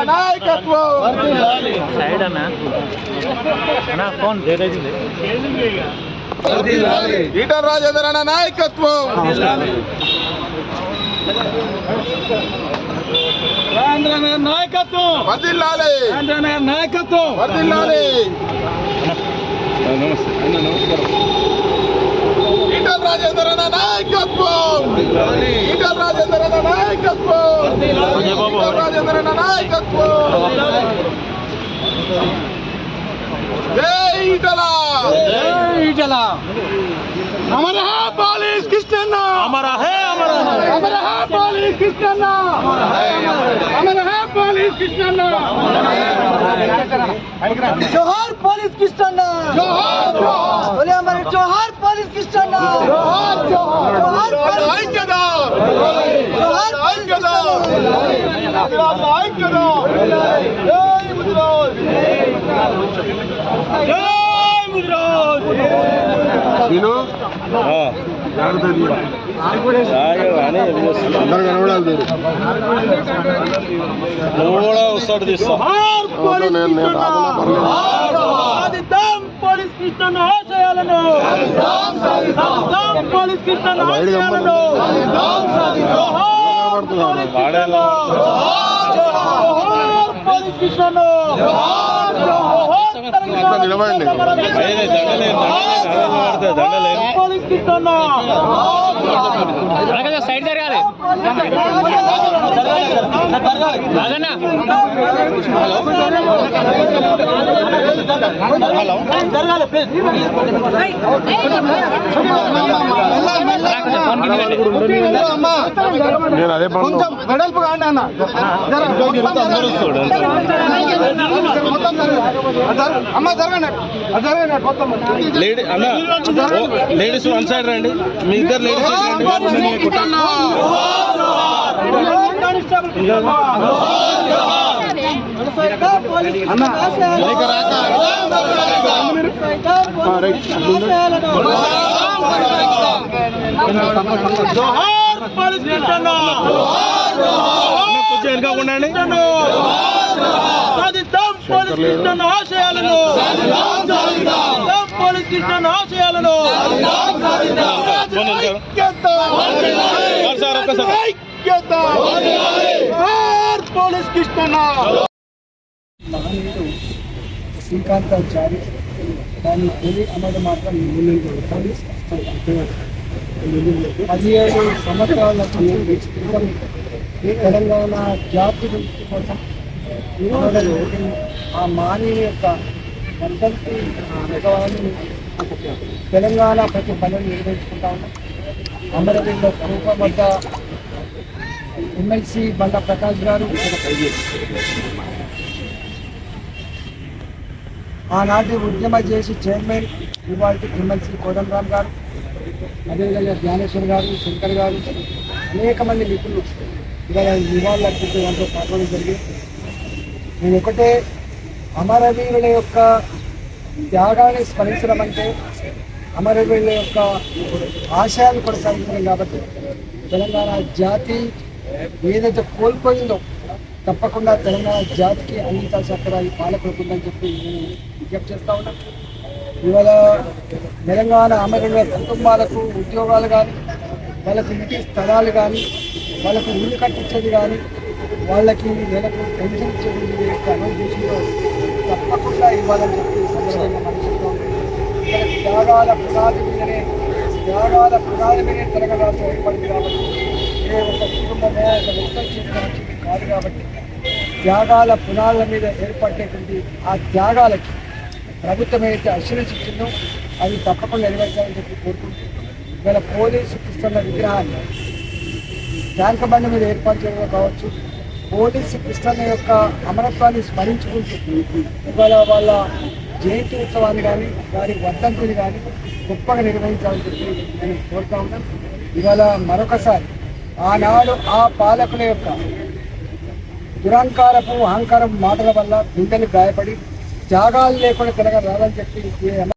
నాయకత్వం సైడ్ అన్న ఫోన్ ఈటల రాజేందర్ అన్న నాయకత్వం నాయకత్వం వర్ధిల్లాలి నాయకత్వం వర్ధిల్లాలి ఈటల రాజేందర్ అన్న నాయకత్వం ఈటల రాజేందర్ అన్న నాయకత్వం ఈటల రాజేందర్ అన్న నాయకత్వం జై ఈటల अमर है पुलिस कृष्णा अमर है पुलिस कृष्णा अमर है पुलिस कृष्णा जोहार पुलिस कृष्णा जोहार बोले हमारे जोहार पुलिस कृष्णा जोहार जोहार ఐక్యదా जोहार ఐక్యదా ఐక్యదా जय मुद्राज నేను అందరు కనబడాలి నువ్వు కూడా వస్తాడు తీస్తా పోలీస్ కృష్ణ ఆశయాలను పోలీస్ కృష్ణ ఆశయాలను పోలీస్ కృష్ణను నిలబడండి పోలీస్ కృష్ణ సైడ్ జరగాలి నేను అదే వెడల్పు కాండి అన్న అమ్మ జరగండి లేడీస్ వన్ సైడ్ రండి మీ ఇద్దరు లేడీస్ కొంచెం వెనుక ఉండండి పోలీస్ కృష్ణ ఆశయాలను పోలీస్ కృష్ణ ఆశయాలను సార్ ఒక్కసారి పోలీస్ కృష్ణ మహనీయుడు శ్రీకాంతాచారి దాని తొలి అమలు మాత్రం 17 సంవత్సరాల క్రితం తెలంగాణ జాతి విముక్తి కోసం మొదలు ఆ మానవుని యొక్క వర్ధంతి ఉత్సవాన్ని తెలంగాణ ప్రతి పనులు నిర్వహించుకుంటా ఉన్నాం. అమరవీరుల స్థూపం వద్ద ఎమ్మెల్సీ బండ ప్రకాష్ గారు ఆనాటి ఉద్యమ చేసి చైర్మన్ ఇవాళ ఎమ్మెల్సీ కోదండరామ్ గారు, అదేవిధంగా జ్ఞానేశ్వర్ గారు, శంకర్ గారు, అనేక మంది మిత్రులు ఇవాళ నివాళులు అర్పించే దాంట్లో పాల్గొనడం జరిగింది. నేను ఒకటే, అమరవీరుల యొక్క త్యాగాన్ని స్మరించడం అంటే అమరవీరుల యొక్క ఆశయాలు కొనసాగించడం. కాబట్టి తెలంగాణ జాతి ఏదైతే కోల్పోయిందో తప్పకుండా తెలంగాణ జాతికి అందించాల్సిన ఈ పాలకులకు ఉందని చెప్పి నేను విజ్ఞప్తి చేస్తా ఉన్నా. ఇవాళ తెలంగాణ అమరుల కుటుంబాలకు ఉద్యోగాలు కానీ, వాళ్ళకు ఇంటి స్థలాలు కానీ, వాళ్ళకు ఇల్లు కట్టించేది కానీ, వాళ్ళకి నెలకు పెన్షన్ ఇచ్చేది యొక్క అనుభూతిలో తప్పకుండా ఇవ్వాలని చెప్పి సందర్భంగా మనసుతో త్యాగాల పునాది మీదనే తెలంగాణ ఏర్పడింది. కాబట్టి ఏ ఒక కుటుంబమే ఒక మొత్తం చేసిన కాదు. కాబట్టి త్యాగాల పునాదుల మీద ఏర్పడేటువంటి ఆ త్యాగాలకి ప్రభుత్వం ఏదైతే అష్యూరెన్స్ ఇచ్చిందో అవి తప్పకుండా నెరవేర్చాలని చెప్పి కోరుకుంటూ ఇవాళ పోలీసు కృష్ణ విగ్రహాన్ని ట్యాంక్ బండి మీద ఏర్పాటు చేయడం కావచ్చు, పోలీసు కృష్ణ యొక్క అమరత్వాన్ని స్మరించుకుంటూ ఇవాళ వాళ్ళ జయంతి ఉత్సవాన్ని కానీ, వారి వర్ధంతిని కానీ గొప్పగా నిర్వహించాలని చెప్పి నేను కోరుతా ఉన్నాను. ఇవాళ మరొకసారి ఆనాడు ఆ పాలకుల యొక్క దురహంకారపు అహంకారం మాటల వల్ల గుండెలు గాయపడి త్యాగాలు లేకుండా తెలంగాణ రాదని చెప్పి